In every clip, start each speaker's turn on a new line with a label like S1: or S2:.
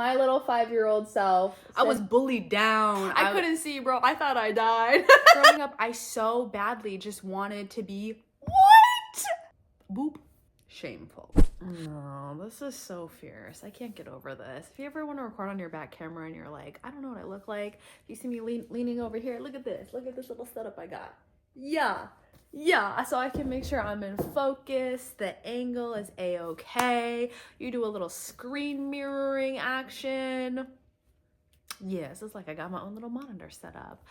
S1: My little 5-year-old self.
S2: I was bullied down.
S1: I couldn't see, bro. I thought I died.
S2: Growing up, I so badly just wanted to be, what? Boop. Shameful. No, this is so fierce. I can't get over this. If you ever want to record on your back camera and you're like, I don't know what I look like. If you see me leaning over here, look at this. Look at this little setup I got. Yeah, so I can make sure I'm in focus. The angle is a-okay. You do a little screen mirroring action. Yes, it's like I got my own little monitor set up.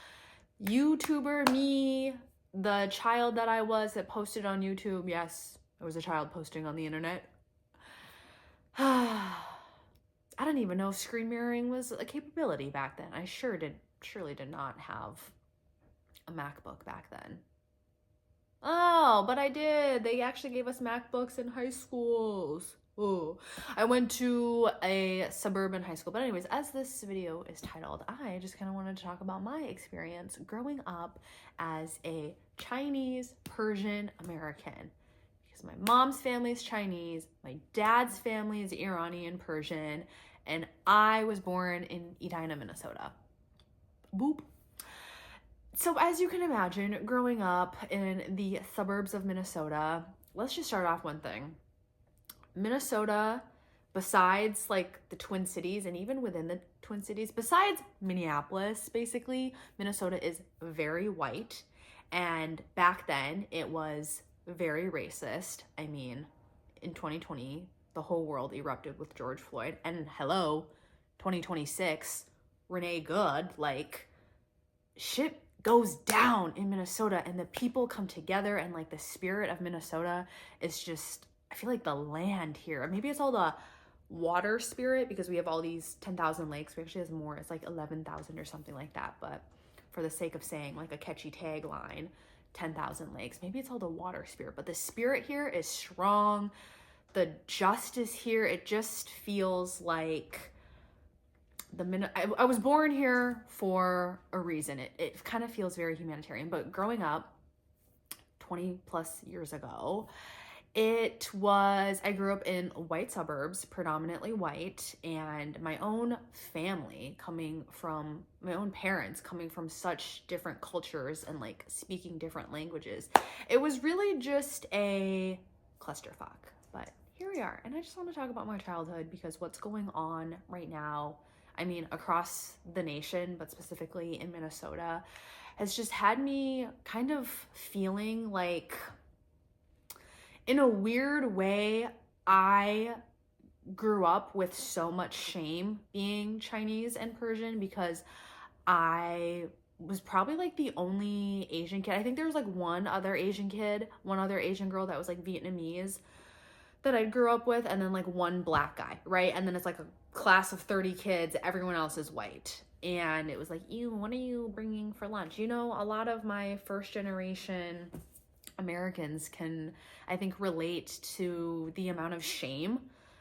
S2: YouTuber me, the child that I was that posted on YouTube. Yes, I was a child posting on the internet. I didn't even know screen mirroring was a capability back then. I surely did not have a MacBook back then. Oh, but I did. They actually gave us MacBooks in high schools. Oh, I went to a suburban high school. But anyways, as this video is titled, I just kind of wanted to talk about my experience growing up as a Chinese Persian American. Because my mom's family is Chinese, my dad's family is Iranian Persian, and I was born in Edina, Minnesota. Boop. So as you can imagine, growing up in the suburbs of Minnesota, let's just start off one thing. Minnesota, besides like the Twin Cities and even within the Twin Cities, besides Minneapolis, basically, Minnesota is very white. And back then it was very racist. I mean, in 2020, the whole world erupted with George Floyd. And hello, 2026, Renee Good, like, shit goes down in Minnesota and the people come together and like the spirit of Minnesota is just, I feel like the land here, maybe it's all the water spirit because we have all these 10,000 lakes. We actually have more. It's like 11,000 or something like that. But for the sake of saying like a catchy tagline, 10,000 lakes, maybe it's all the water spirit, but the spirit here is strong. The justice here, it just feels like I was born here for a reason. It kind of feels very humanitarian, but growing up 20 plus years ago, I grew up in white suburbs, predominantly white, and my own parents coming from such different cultures and like speaking different languages. It was really just a clusterfuck, but here we are. And I just want to talk about my childhood because what's going on right now, I mean, across the nation, but specifically in Minnesota, has just had me kind of feeling like, in a weird way, I grew up with so much shame being Chinese and Persian because I was probably like the only Asian kid. I think there was like one other Asian girl that was like Vietnamese that I grew up with, and then like one black guy, right? And then it's like a class of 30 kids, everyone else is white. And it was like, ew, what are you bringing for lunch? You know, a lot of my first generation Americans can, I think, relate to the amount of shame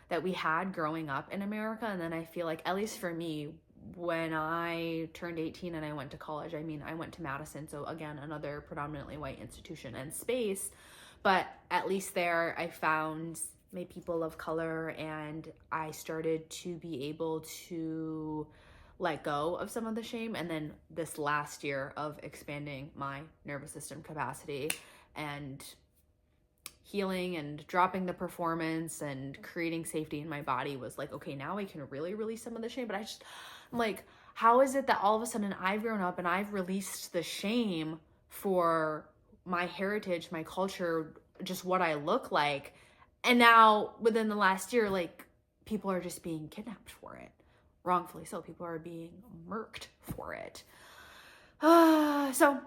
S2: that we had growing up in America. And then I feel like, at least for me, when I turned 18 and I went to college, I mean, I went to Madison, so again, another predominantly white institution and space, but at least there I found my people of color and I started to be able to let go of some of the shame. And then this last year of expanding my nervous system capacity and healing and dropping the performance and creating safety in my body was like, okay, now I can really release some of the shame. But I'm like, how is it that all of a sudden I've grown up and I've released the shame for my heritage, my culture, just what I look like, and now within the last year, like, people are just being kidnapped for it, wrongfully so. People are being murked for it. So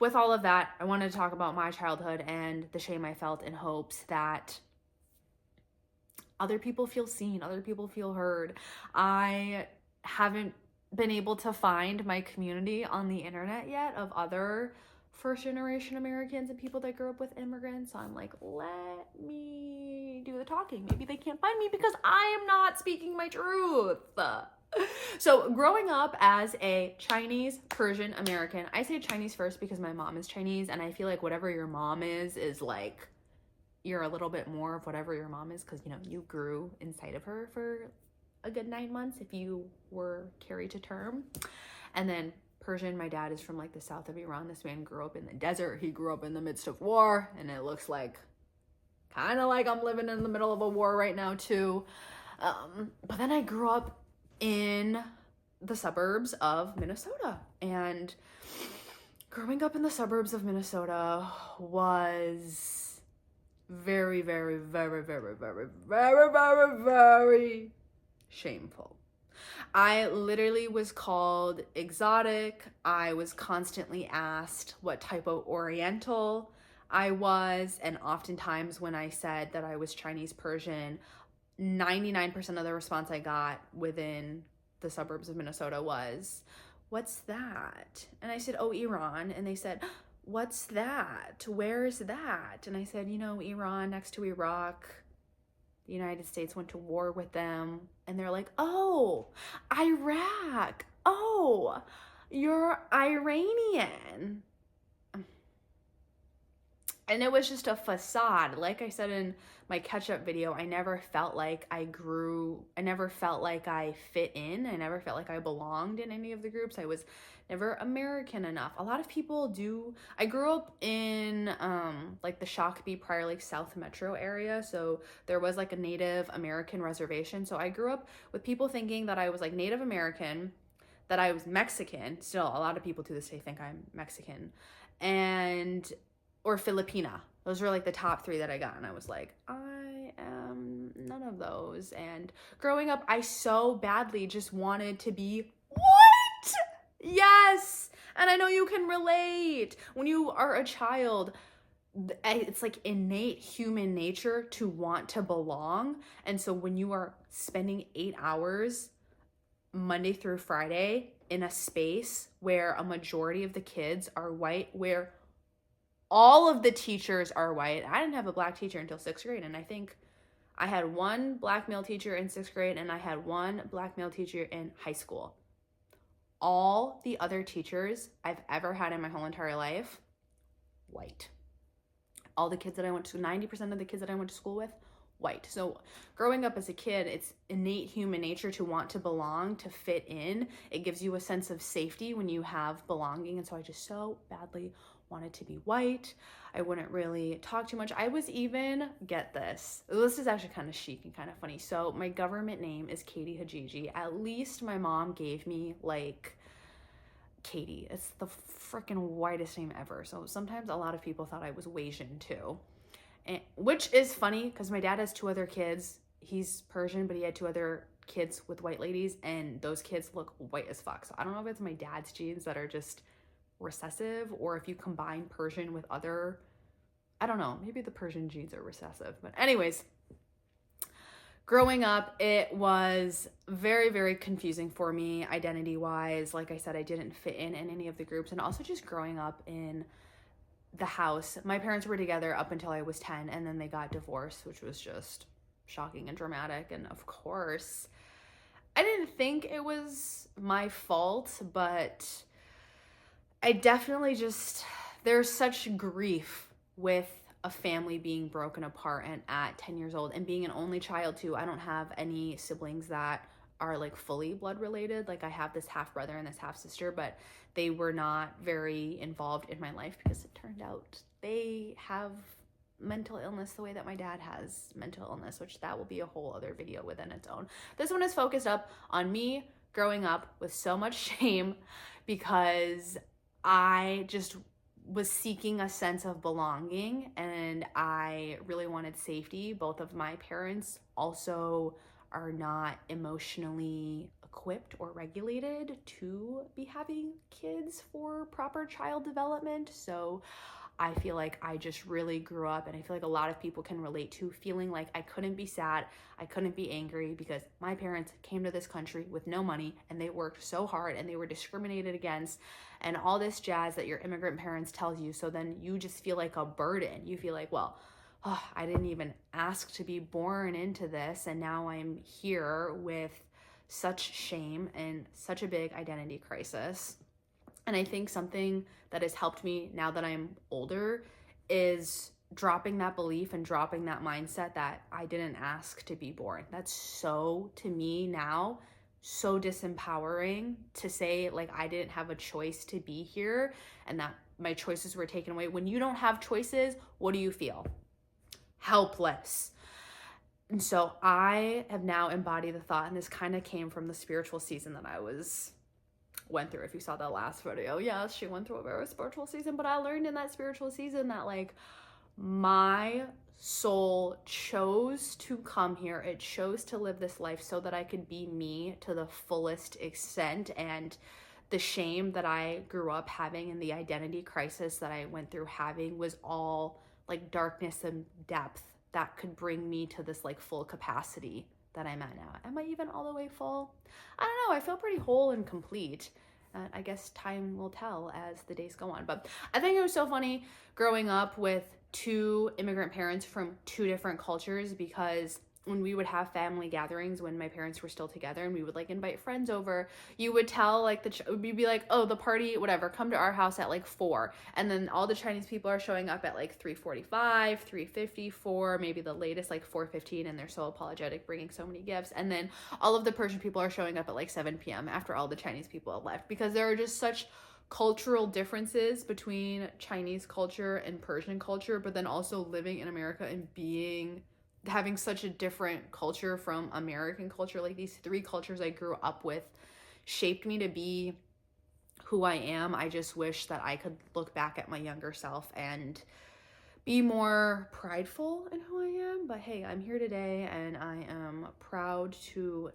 S2: with all of that, I wanted to talk about my childhood and the shame I felt in hopes that other people feel seen, other people feel heard. I haven't been able to find my community on the internet yet of other first generation Americans and people that grew up with immigrants. So I'm like, let me do the talking. Maybe they can't find me because I am not speaking my truth. So growing up as a Chinese Persian American, I say Chinese first because my mom is Chinese, and I feel like whatever your mom is like, you're a little bit more of whatever your mom is because, you know, you grew inside of her for a good 9 months if you were carried to term. And then Persian, my dad is from like the south of Iran. This man grew up in the desert. He grew up in the midst of war, and it looks like kind of like I'm living in the middle of a war right now too. But then I grew up in the suburbs of Minnesota, and growing up in the suburbs of Minnesota was very, very, very, very, very, very, very, very shameful. I literally was called exotic. I was constantly asked what type of Oriental I was, and oftentimes when I said that I was Chinese Persian, 99% of the response I got within the suburbs of Minnesota was, "What's that?" And I said, "Oh, Iran." And they said, "What's that? Where is that?" And I said, Iran, next to Iraq. The United States went to war with them. And they're like, "Oh, Iraq. Oh, you're Iranian." And it was just a facade. Like I said in my catch-up video, I never felt like I grew. I never felt like I fit in. I never felt like I belonged in any of the groups. I was never American enough. A lot of people do. I grew up in like the Shakopee, Prior Lake South Metro area. So there was like a Native American reservation. So I grew up with people thinking that I was like Native American, that I was Mexican. Still, a lot of people to this day think I'm Mexican. Or Filipina. Those were like the top 3 that I got. And I was like, I am none of those. And growing up, I so badly just wanted to be white. Yes. And I know you can relate. When you are a child, it's like innate human nature to want to belong. And so when you are spending 8 hours Monday through Friday in a space where a majority of the kids are white, where all of the teachers are white. I didn't have a black teacher until 6th grade. And I think I had one black male teacher in 6th grade, and I had one black male teacher in high school. All the other teachers I've ever had in my whole entire life, white. All the kids that I went to, 90% of the kids that I went to school with, white. So growing up as a kid, it's innate human nature to want to belong, to fit in. It gives you a sense of safety when you have belonging. And so I just so badly wanted to be white. I wouldn't really talk too much. I was even, get this is actually kind of chic and kind of funny. So my government name is Katie Hajiji. At least my mom gave me like Katie. It's the freaking whitest name ever. So sometimes a lot of people thought I was Asian too. Which is funny because my dad has 2 other kids. He's Persian, but he had 2 other kids with white ladies, and those kids look white as fuck. So I don't know if it's my dad's genes that are just recessive, or if you combine Persian with other, I don't know, maybe the Persian genes are recessive. But anyways, growing up, it was very, very confusing for me identity-wise. Like I said, I didn't fit in any of the groups. And also just growing up in the house, my parents were together up until I was 10, and then they got divorced, which was just shocking and dramatic. And of course, I didn't think it was my fault, but I definitely there's such grief with a family being broken apart, and at 10 years old, and being an only child too. I don't have any siblings that are like fully blood related. Like I have this half brother and this half sister, but they were not very involved in my life because it turned out they have mental illness the way that my dad has mental illness, which that will be a whole other video within its own. This one is focused up on me growing up with so much shame because I just was seeking a sense of belonging, and I really wanted safety. Both of my parents also are not emotionally equipped or regulated to be having kids for proper child development. So I feel like I just really grew up, and I feel like a lot of people can relate to feeling like I couldn't be sad, I couldn't be angry, because my parents came to this country with no money, and they worked so hard, and they were discriminated against, and all this jazz that your immigrant parents tell you. So then you just feel like a burden. You feel like, well, oh, I didn't even ask to be born into this, and now I'm here with such shame and such a big identity crisis. And I think something that has helped me now that I'm older is dropping that belief and dropping that mindset that I didn't ask to be born. That's so, to me now, so disempowering to say like I didn't have a choice to be here and that my choices were taken away. When you don't have choices, what do you feel? Helpless. And so I have now embodied the thought, and this kind of came from the spiritual season that I went through. If you saw that last video, yes, she went through a very spiritual season, but I learned in that spiritual season that like my soul chose to come here. It chose to live this life so that I could be me to the fullest extent. And the shame that I grew up having and the identity crisis that I went through having was all like darkness and depth that could bring me to this like full capacity that I'm at now. Am I even all the way full? I don't know. I feel pretty whole and complete. I guess time will tell as the days go on. But I think it was so funny growing up with two immigrant parents from two different cultures, because when we would have family gatherings when my parents were still together and we would like invite friends over, you would tell like we'd be like, oh, the party, whatever, come to our house at like 4. And then all the Chinese people are showing up at like 3:45, 3:50, 4, maybe the latest like 4:15, and they're so apologetic bringing so many gifts. And then all of the Persian people are showing up at like 7 p.m. after all the Chinese people have left, because there are just such cultural differences between Chinese culture and Persian culture, but then also living in America and having such a different culture from American culture. Like these 3 cultures I grew up with shaped me to be who I am. I just wish that I could look back at my younger self and be more prideful in who I am. But hey, I'm here today and I am proud to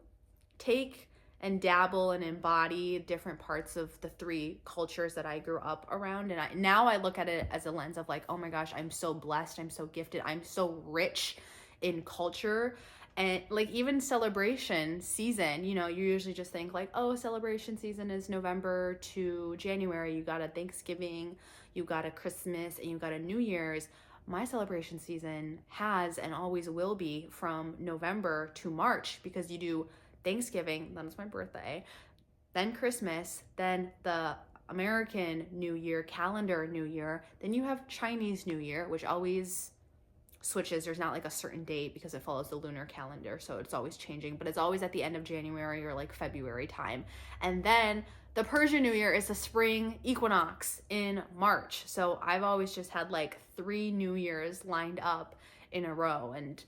S2: take and dabble and embody different parts of the 3 cultures that I grew up around. And now I look at it as a lens of like, oh my gosh, I'm so blessed, I'm so gifted, I'm so rich in culture. And like even celebration season, you know, you usually just think like, oh, celebration season is November to January. You got a Thanksgiving, you got a Christmas, and you got a New Year's. My celebration season has and always will be from November to March, because you do Thanksgiving, then it's my birthday, then Christmas, then the American New Year, calendar New Year, then you have Chinese New Year, which always switches. There's not like a certain date because it follows the lunar calendar, so it's always changing, but it's always at the end of January or like February time. And then the Persian New Year is the spring equinox in March. So I've always just had like 3 New Years lined up in a row. And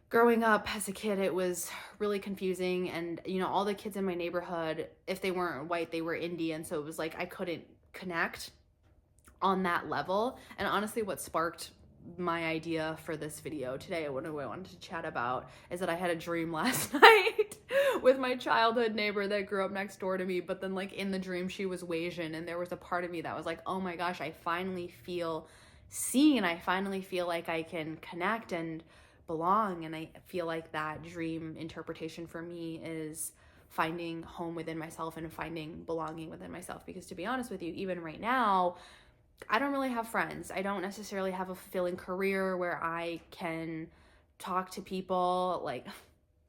S2: growing up as a kid, it was really confusing. And, you know, all the kids in my neighborhood, if they weren't white, they were Indian. So it was like I couldn't connect on that level. And honestly, what sparked my idea for this video today, what I wanted to chat about, is that I had a dream last night with my childhood neighbor that grew up next door to me. But then like in the dream, she was Asian. And there was a part of me that was like, oh my gosh, I finally feel seen. I finally feel like I can connect and belong. And I feel like that dream interpretation for me is finding home within myself and finding belonging within myself. Because to be honest with you, even right now, I don't really have friends. I don't necessarily have a fulfilling career where I can talk to people like,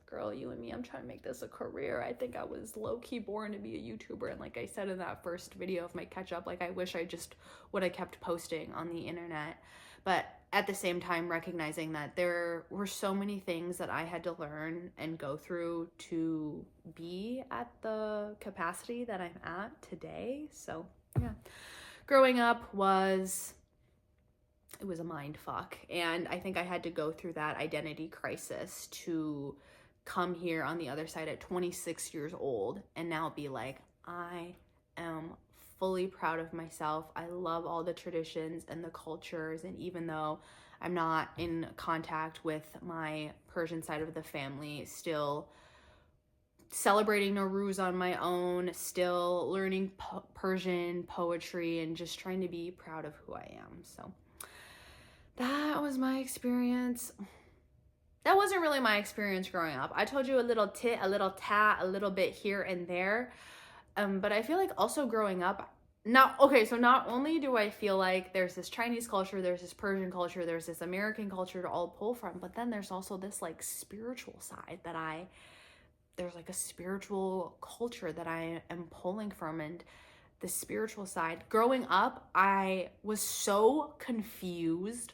S2: girl, you and me, I'm trying to make this a career. I think I was low-key born to be a YouTuber. And like I said in that first video of my catch-up, like I wish I just would have kept posting on the internet. But at the same time, recognizing that there were so many things that I had to learn and go through to be at the capacity that I'm at today. So yeah, growing up was a mind fuck. And I think I had to go through that identity crisis to come here on the other side at 26 years old and now be like, I am fully proud of myself. I love all the traditions and the cultures. And even though I'm not in contact with my Persian side of the family, still celebrating Nowruz on my own, still learning Persian poetry, and just trying to be proud of who I am. So that was my experience. That wasn't really my experience growing up. I told you a little tit, a little tat, a little bit here and there. But I feel like also growing up, not only do I feel like there's this Chinese culture, there's this Persian culture, there's this American culture to all pull from, but then there's also this like spiritual side that there's like a spiritual culture that I am pulling from. And the spiritual side, growing up, I was so confused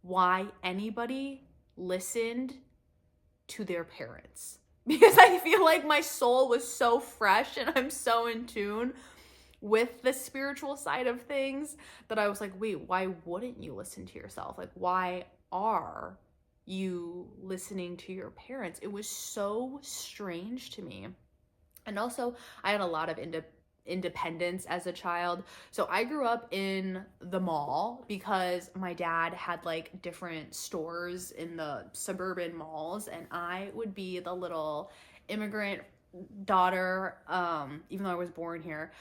S2: why anybody listened to their parents. Because I feel like my soul was so fresh and I'm so in tune with the spiritual side of things that I was like, wait, why wouldn't you listen to yourself? Like, why are you listening to your parents? It was so strange to me. And also, I had a lot of independence as a child. So I grew up in the mall because my dad had like different stores in the suburban malls, and I would be the little immigrant daughter, even though I was born here.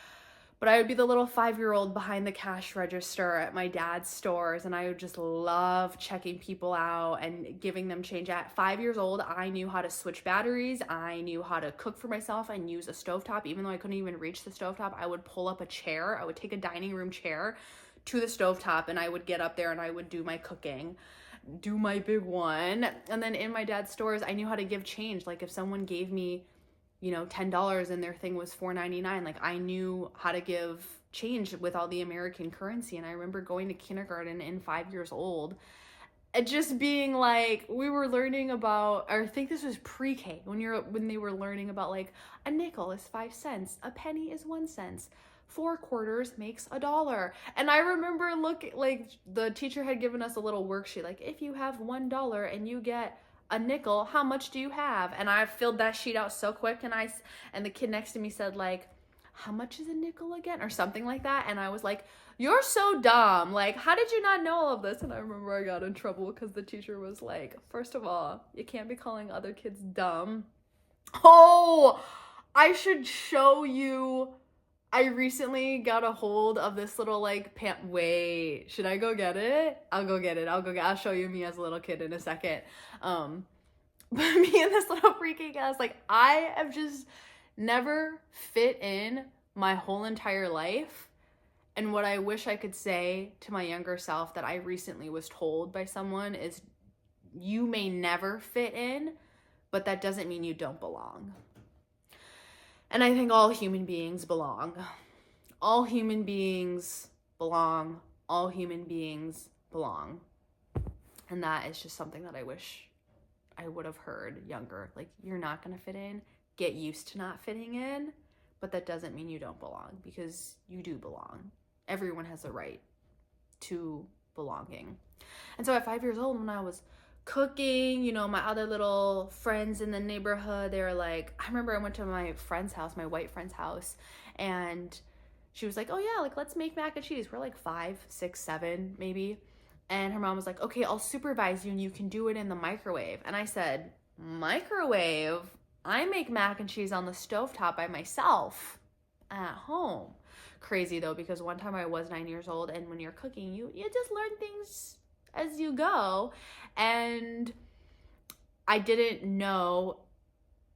S2: But I would be the little 5-year-old behind the cash register at my dad's stores, and I would just love checking people out and giving them change. At 5 years old, I knew how to switch batteries. I knew how to cook for myself and use a stovetop. Even though I couldn't even reach the stovetop, I would pull up a chair. I would take a dining room chair to the stovetop, and I would get up there and I would do my cooking, do my big one. And then in my dad's stores, I knew how to give change. Like if someone gave me $10 and their thing was $4.99. Like I knew how to give change with all the American currency. And I remember going to kindergarten and 5 years old and just being like, we were learning about, or I think this was pre-K when they were learning about like a nickel is 5 cents, a penny is 1 cent. 4 quarters makes $1. And I remember like the teacher had given us a little worksheet, like if you have $1 and you get a nickel, how much do you have? And I filled that sheet out so quick, and the kid next to me said like, how much is a nickel again? Or something like that. And I was like, you're so dumb. Like, how did you not know all of this? And I remember I got in trouble because the teacher was like, first of all, you can't be calling other kids dumb. Oh, I should show you. I recently got a hold of this little like wait, should I go get it? I'll go get it. I'll show you me as a little kid in a second. But me and this little pre-K class, like I have just never fit in my whole entire life. And what I wish I could say to my younger self that I recently was told by someone is, you may never fit in, but that doesn't mean you don't belong. And I think all human beings belong. All human beings belong. All human beings belong. And that is just something that I wish I would have heard younger. Like, you're not going to fit in. Get used to not fitting in. But that doesn't mean you don't belong, because you do belong. Everyone has a right to belonging. And so at 5 years old, when I was cooking, my other little friends in the neighborhood, they were like, I remember I went to my friend's house, my white friend's house, and she was like, oh yeah, like let's make mac and cheese. We're like 5, 6, 7 maybe. And her mom was like, okay, I'll supervise you and you can do it in the microwave. And I said, microwave? I make mac and cheese on the stovetop by myself at home. Crazy though, because one time I was 9 years old, and when you're cooking, you just learn things as you go. And I didn't know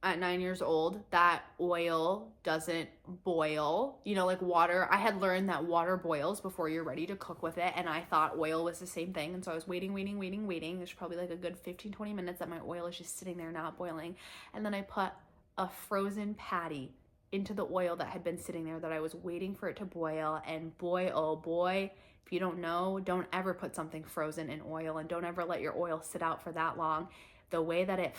S2: at 9 years old that oil doesn't boil, like water. I had learned that water boils before you're ready to cook with it, and I thought oil was the same thing. And so I was waiting. There's probably like a good 15-20 minutes that my oil is just sitting there not boiling. And then I put a frozen patty into the oil that had been sitting there that I was waiting for it to boil. And boy, oh boy, if you don't know, don't ever put something frozen in oil, and don't ever let your oil sit out for that long. The way that it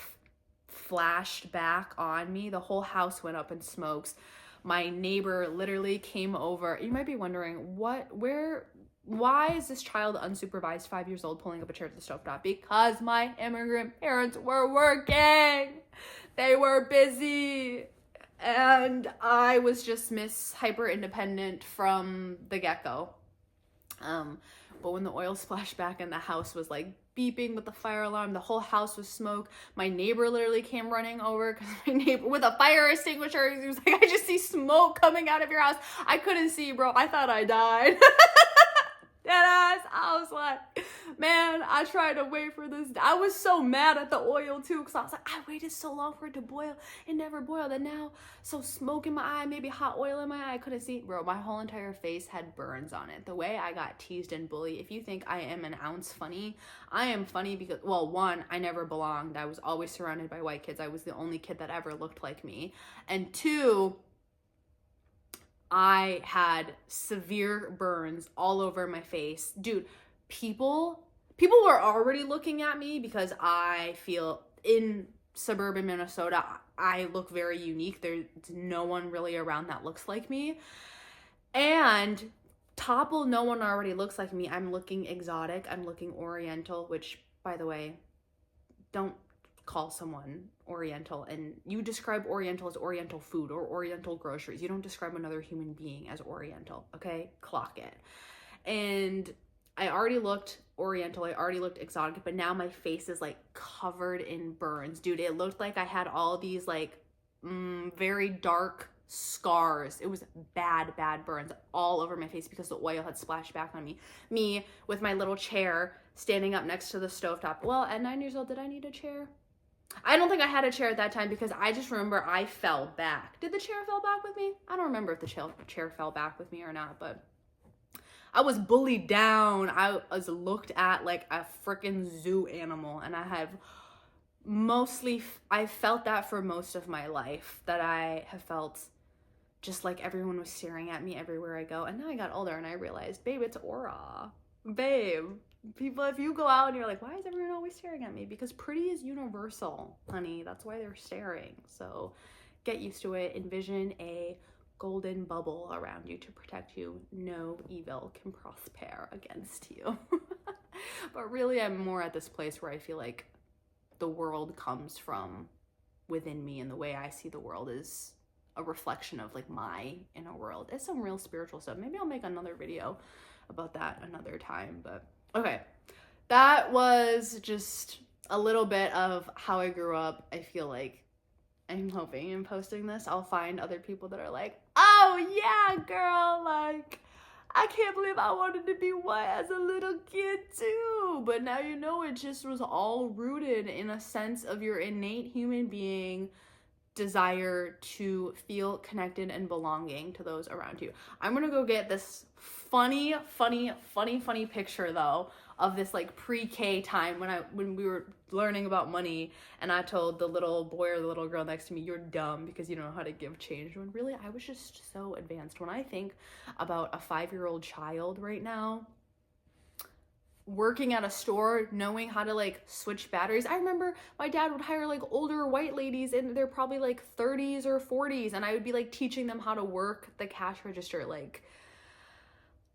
S2: flashed back on me, the whole house went up in smokes. My neighbor literally came over. You might be wondering, why is this child unsupervised 5 years old pulling up a chair to the stovetop? Because my immigrant parents were working. They were busy. And I was just Miss Hyper Independent from the get-go. But when the oil splashed back and the house was like beeping with the fire alarm, the whole house was smoke. My neighbor literally came running over because my neighbor with a fire extinguisher, he was like, I just see smoke coming out of your house. I couldn't see, bro. I thought I died. Deadass. I was like, man, I tried to wait for this. I was so mad at the oil too, because I was like, I waited so long for it to boil. It never boiled. And now, so smoke in my eye, maybe hot oil in my eye. I couldn't see. Bro, my whole entire face had burns on it. The way I got teased and bullied. If you think I am an ounce funny, I am funny because, well, one, I never belonged. I was always surrounded by white kids. I was the only kid that ever looked like me. And two, I had severe burns all over my face. Dude, people people were already looking at me because I feel in suburban Minnesota, I look very unique. There's no one really around that looks like me. And topple, no one already looks like me. I'm looking exotic. I'm looking oriental, which, by the way, don't call someone oriental. And you describe oriental as oriental food or oriental groceries. You don't describe another human being as oriental, okay? Clock it. And I already looked oriental. I already looked exotic, but now my face is like covered in burns. Dude, it looked like I had all these like very dark scars. It was bad burns all over my face because the oil had splashed back on me. Me with my little chair standing up next to the stovetop. Well, at 9 years old, did I need a chair? I don't think I had a chair at that time because I just remember I fell back. Did the chair fall back with me? I don't remember if the chair fell back with me or not, but I was bullied down. I was looked at like a freaking zoo animal, and I felt that for most of my life, that I have felt just like everyone was staring at me everywhere I go. And now I got older and I realized, babe, it's aura. Babe, people, if you go out and you're like, why is everyone always staring at me? Because pretty is universal, honey. That's why they're staring. So get used to it. Envision a golden bubble around you to protect you. No evil can prosper against you. But really, I'm more at this place where I feel like the world comes from within me, and the way I see the world is a reflection of like my inner world. It's some real spiritual stuff. Maybe I'll make another video about that another time. But okay, that was just a little bit of how I grew up. I feel like I'm hoping in posting this I'll find other people that are like, oh yeah, girl, like I can't believe I wanted to be white as a little kid too. But now you know, it just was all rooted in a sense of your innate human being desire to feel connected and belonging to those around you. I'm gonna go get this funny picture though of this like pre-K time when we were learning about money, and I told the little boy or the little girl next to me, you're dumb because you don't know how to give change, when really I was just so advanced. When I think about a 5-year-old child right now working at a store, knowing how to like switch batteries. I remember my dad would hire like older white ladies, and they're probably like 30s or 40s, and I would be like teaching them how to work the cash register. Like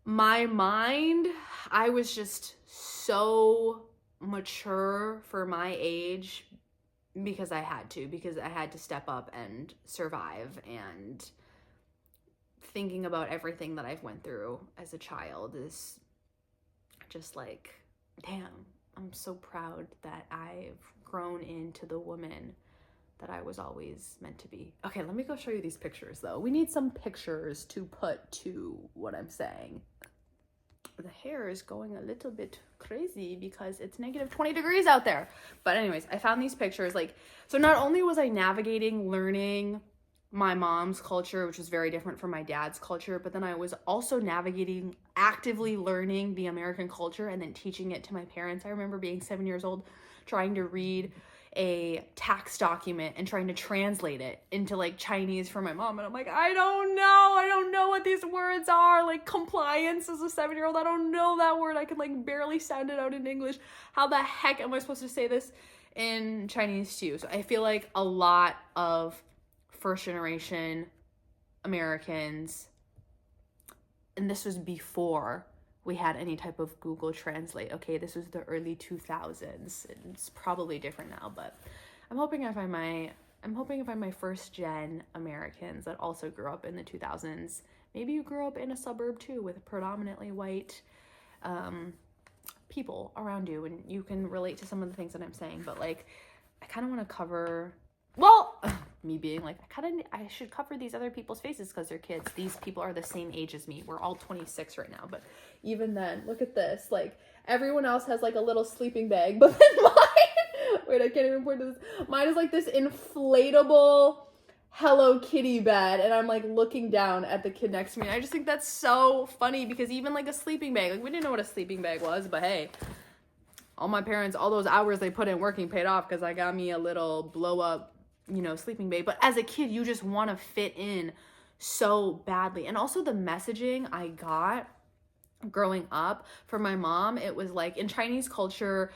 S2: my mind, I was just so mature for my age because I had to step up and survive. And thinking about everything that I've went through as a child is just like, damn, I'm so proud that I've grown into the woman that I was always meant to be. Okay, let me go show you these pictures though. We need some pictures to put to what I'm saying. The hair is going a little bit crazy because it's negative 20 degrees out there. But anyways, I found these pictures. Like, so not only was I navigating learning my mom's culture, which was very different from my dad's culture, but then I was also navigating, actively learning the American culture and then teaching it to my parents. I remember being 7 years old, trying to read a tax document and trying to translate it into like Chinese for my mom. And I'm like, I don't know what these words are. Like compliance as a 7-year-old, I don't know that word. I can like barely sound it out in English. How the heck am I supposed to say this in Chinese too? So I feel like a lot of first generation Americans, and this was before we had any type of Google Translate. Okay, this was the early 2000s. It's probably different now, but I'm hoping I find my first gen Americans that also grew up in the 2000s. Maybe you grew up in a suburb too with predominantly white people around you, and you can relate to some of the things that I'm saying. But like, I kind of want to cover, well, me being like, I should cover these other people's faces because they're kids. These people are the same age as me. We're all 26 right now. But even then, look at this. Like, everyone else has like a little sleeping bag, but then mine, wait, I can't even point to this. Mine is like this inflatable Hello Kitty bed, and I'm like looking down at the kid next to me. And I just think that's so funny because even like a sleeping bag, like we didn't know what a sleeping bag was, but hey, all my parents, all those hours they put in working paid off because I got me a little blow up, sleeping bag. But as a kid, you just want to fit in so badly. And also the messaging I got growing up, for my mom, it was like in Chinese culture,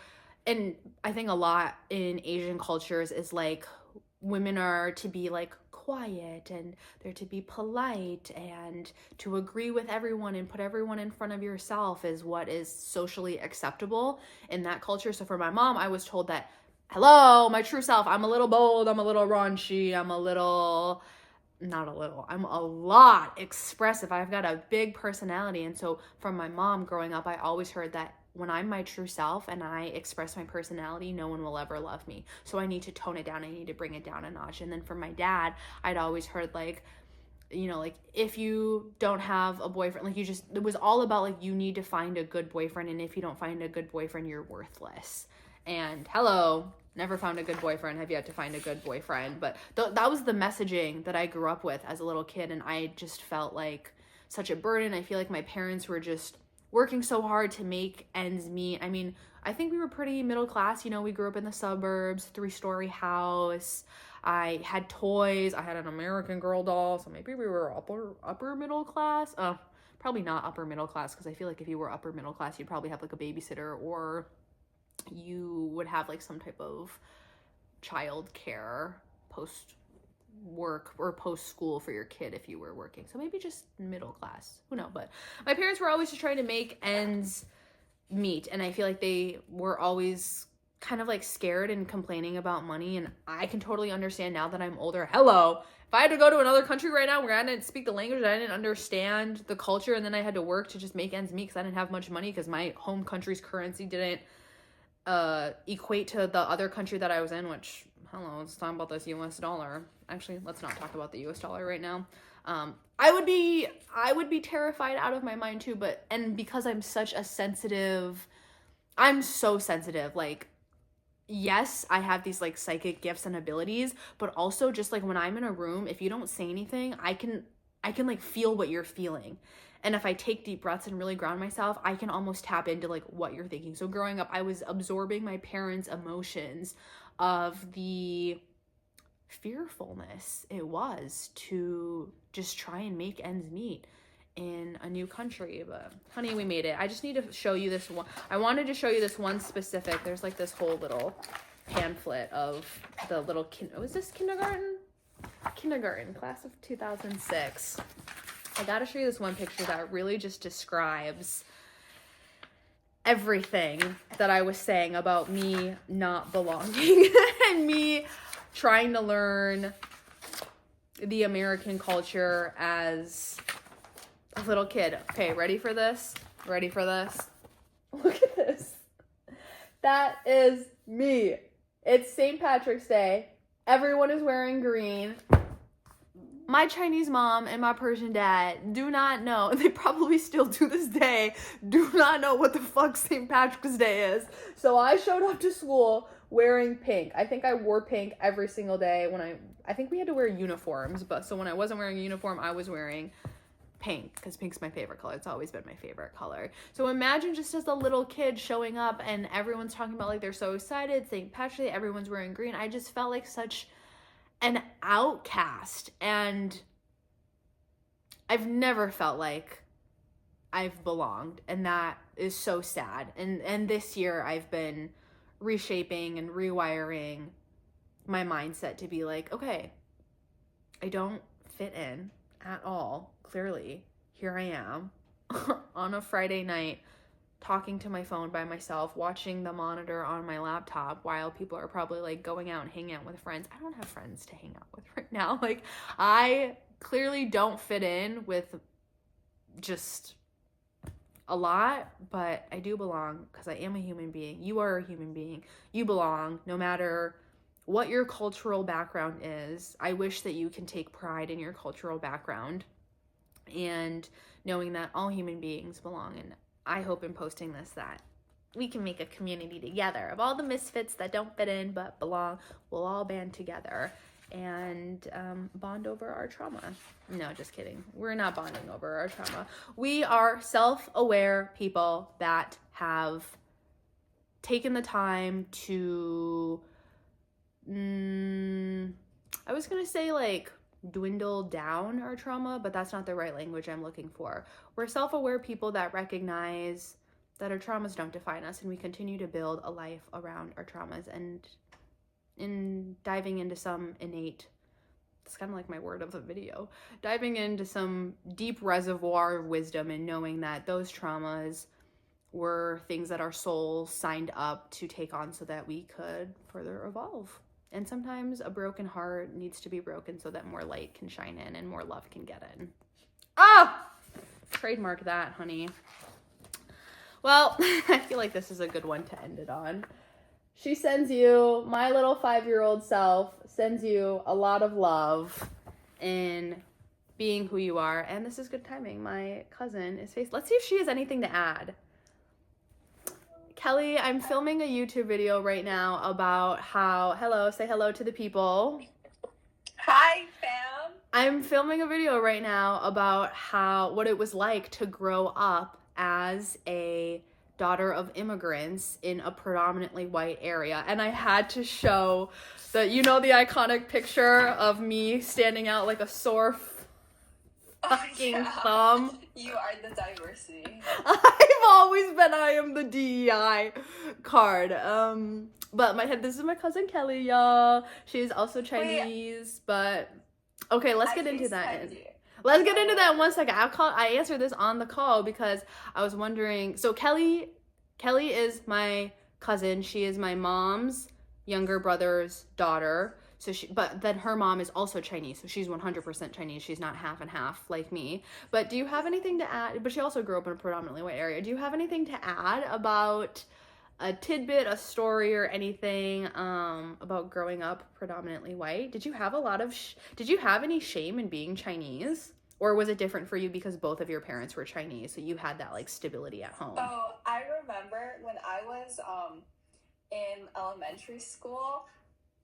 S2: and I think a lot in Asian cultures, is like women are to be like quiet and they're to be polite and to agree with everyone and put everyone in front of yourself is what is socially acceptable in that culture. So for my mom, I was told that, hello, my true self, I'm a little bold, I'm a little raunchy, I'm a little, not a little, I'm a lot expressive. I've got a big personality. And so from my mom growing up, I always heard that when I'm my true self and I express my personality, no one will ever love me. So I need to tone it down. I need to bring it down a notch. And then from my dad, I'd always heard like, you know, like if you don't have a boyfriend, like it was all about like, you need to find a good boyfriend. And if you don't find a good boyfriend, you're worthless. And hello, never found a good boyfriend, have yet to find a good boyfriend. But that was the messaging that I grew up with as a little kid. And I just felt like such a burden. I feel like my parents were just working so hard to make ends meet. I mean, I think we were pretty middle class. You know, we grew up in the suburbs, 3-story house. I had toys. I had an American Girl doll. So maybe we were upper middle class. Probably not upper middle class, because I feel like if you were upper middle class, you'd probably have like a babysitter, or you would have like some type of child care post work or post school for your kid if you were working. So maybe just middle class, who knows. But my parents were always just trying to make ends meet, and I feel like they were always kind of like scared and complaining about money. And I can totally understand now that I'm older. Hello, if I had to go to another country right now where I didn't speak the language, I didn't understand the culture, and then I had to work to just make ends meet because I didn't have much money because my home country's currency didn't equate to the other country that I was in, which, hello, let's talk about this US dollar. Actually, let's not talk about the US dollar right now. I would be terrified out of my mind too, and because I'm such a sensitive, I'm so sensitive, like, yes, I have these like psychic gifts and abilities, but also just like when I'm in a room, if you don't say anything, I can like feel what you're feeling. And if I take deep breaths and really ground myself, I can almost tap into like what you're thinking. So growing up, I was absorbing my parents' emotions of the fearfulness it was to just try and make ends meet in a new country. But honey, we made it. I just need to show you this one. I wanted to show you this one specific. There's like this whole little pamphlet of the little was this kindergarten class of 2006. I gotta show you this one picture that really just describes everything that I was saying about me not belonging and me trying to learn the American culture as a little kid. Okay, ready for this? Ready for this? Look at this. That is me. It's St. Patrick's Day. Everyone is wearing green. My Chinese mom and my Persian dad do not know, they probably still to this day, do not know what the fuck St. Patrick's Day is. So I showed up to school wearing pink. I think I wore pink every single day when I think we had to wear uniforms, but so when I wasn't wearing a uniform, I was wearing pink, because pink's my favorite color. It's always been my favorite color. So imagine just as a little kid showing up and everyone's talking about like they're so excited, St. Patrick's Day, everyone's wearing green. I just felt like such an outcast, and I've never felt like I've belonged, and that is so sad. And this year I've been reshaping and rewiring my mindset to be like, okay, I don't fit in at all. Clearly, here I am on a Friday night talking to my phone by myself, watching the monitor on my laptop while people are probably like going out and hanging out with friends. I don't have friends to hang out with right now. Like, I clearly don't fit in with just a lot, but I do belong because I am a human being. You are a human being. You belong no matter what your cultural background is. I wish that you can take pride in your cultural background and knowing that all human beings belong. And I hope in posting this that we can make a community together of all the misfits that don't fit in but belong. We'll all band together and bond over our trauma. No, just kidding. We're not bonding over our trauma. We are self-aware people that have taken the time to, I was gonna say like dwindle down our trauma, but that's not the right language I'm looking for. We're self-aware people that recognize that our traumas don't define us, and we continue to build a life around our traumas. And in diving into some innate, it's kind of like my word of the video, diving into some deep reservoir of wisdom and knowing that those traumas were things that our soul signed up to take on so that we could further evolve. And sometimes a broken heart needs to be broken so that more light can shine in and more love can get in. Ah! Trademark that, honey. Well, I feel like this is a good one to end it on. She sends you, my little 5-year-old self sends you a lot of love in being who you are. And this is good timing. My cousin is faced. Let's see if she has anything to add. Kelly, I'm filming a YouTube video right now about how, say hello to the people.
S3: Hi, fam.
S2: I'm filming a video right now about what it was like to grow up as a daughter of immigrants in a predominantly white area. And I had to show the iconic picture of me standing out like a sore fucking thumb.
S3: You are the diversity.
S2: I am the DEI card. But this is my cousin Kelly, y'all. She's also Chinese, but okay, let's get into that. Let's get into that in 1 second. I answered this on the call because I was wondering. So Kelly is my cousin. She is my mom's younger brother's daughter. But then her mom is also Chinese, so she's 100% Chinese. She's not half and half like me. But do you have anything to add? But she also grew up in a predominantly white area. Do you have anything to add about a tidbit, a story, or anything about growing up predominantly white? Did you have did you have any shame in being Chinese? Or was it different for you because both of your parents were Chinese, so you had that like stability at home?
S3: Oh, I remember when I was in elementary school,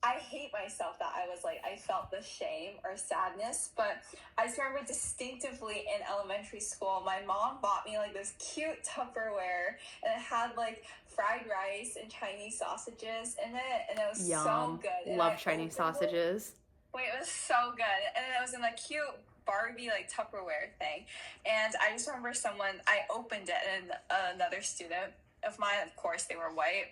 S3: I hate myself that I felt the shame or sadness, but I just remember distinctively in elementary school, my mom bought me like this cute Tupperware, and it had like fried rice and Chinese sausages in it, and it was so good.
S2: Love Chinese sausages.
S3: It was so good, and it was in a cute Barbie like Tupperware thing, and I just remember I opened it, and another student of mine, of course, they were white.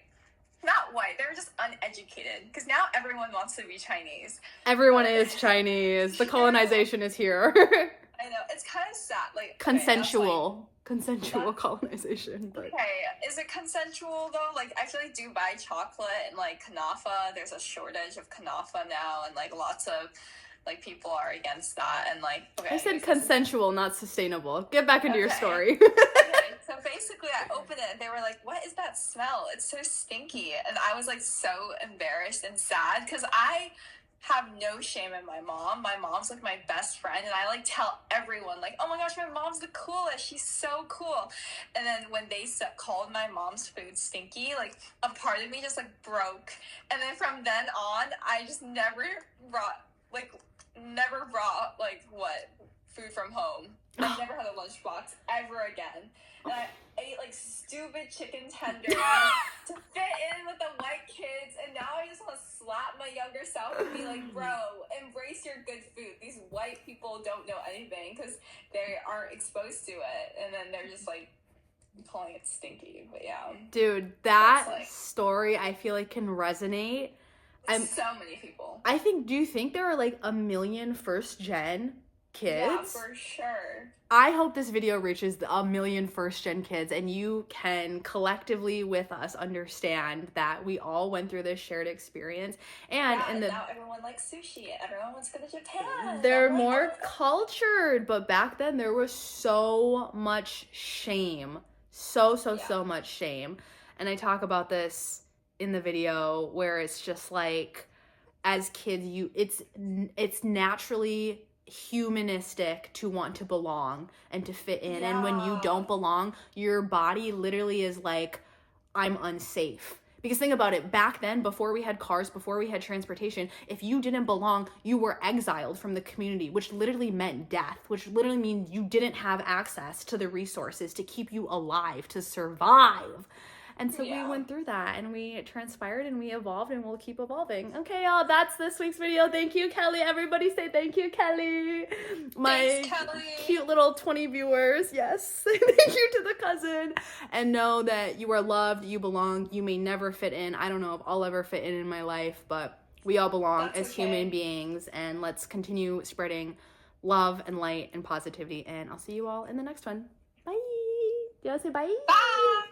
S3: Not white, they were just uneducated, because now everyone wants to be Chinese.
S2: Everyone is Chinese. The colonization is here.
S3: I know, it's kind of sad. Like
S2: consensual colonization. But.
S3: Okay, is it consensual though? Like, I feel like Dubai chocolate and like kanafa, there's a shortage of kanafa now, and like lots of like people are against that, and like, okay.
S2: I said consensual, not sustainable. Get back into your story.
S3: Okay, so basically I opened it and they were like, what is that smell? It's so stinky. And I was like so embarrassed and sad because I have no shame in my mom. My mom's like my best friend, and I like tell everyone like, oh my gosh, my mom's the coolest. She's so cool. And then when they called my mom's food stinky, like a part of me just like broke. And then from then on, I just never brought food from home. I never had a lunchbox ever again. And I ate like stupid chicken tenders to fit in with the white kids, and now I just want to slap my younger self and be like, bro, embrace your good food. These white people don't know anything because they aren't exposed to it, and then they're just like calling it stinky. But yeah,
S2: dude, that story I feel like can resonate.
S3: So many people.
S2: Do you think there are like 1 million first gen kids?
S3: Yeah, for sure.
S2: I hope this video reaches 1 million first gen kids, and you can collectively with us understand that we all went through this shared experience. And
S3: now everyone likes sushi. Everyone wants to go to Japan.
S2: They're more cultured, but back then there was so much shame. So much shame. And I talk about this in the video where it's just like, as kids, it's naturally humanistic to want to belong and to fit in. And when you don't belong, your body literally is like, I'm unsafe. Because think about it, back then, before we had cars, before we had transportation, if you didn't belong, you were exiled from the community, which literally meant death, which literally means you didn't have access to the resources to keep you alive, to survive. And so we
S3: Yeah.
S2: went through that and we transpired and we evolved and we'll keep evolving. Okay, y'all, that's this week's video. Thank you, Kelly. Everybody say thank you, Kelly. My
S3: Thanks, Kelly.
S2: cute little 20 viewers. Yes. Thank you to the cousin. And know that you are loved, you belong, you may never fit in. I don't know if I'll ever fit in my life, but we all belong
S3: That's
S2: as
S3: okay.
S2: human beings, and let's continue spreading love and light and positivity. And I'll see you all in the next one. Bye. Do you want to say bye?
S3: Bye.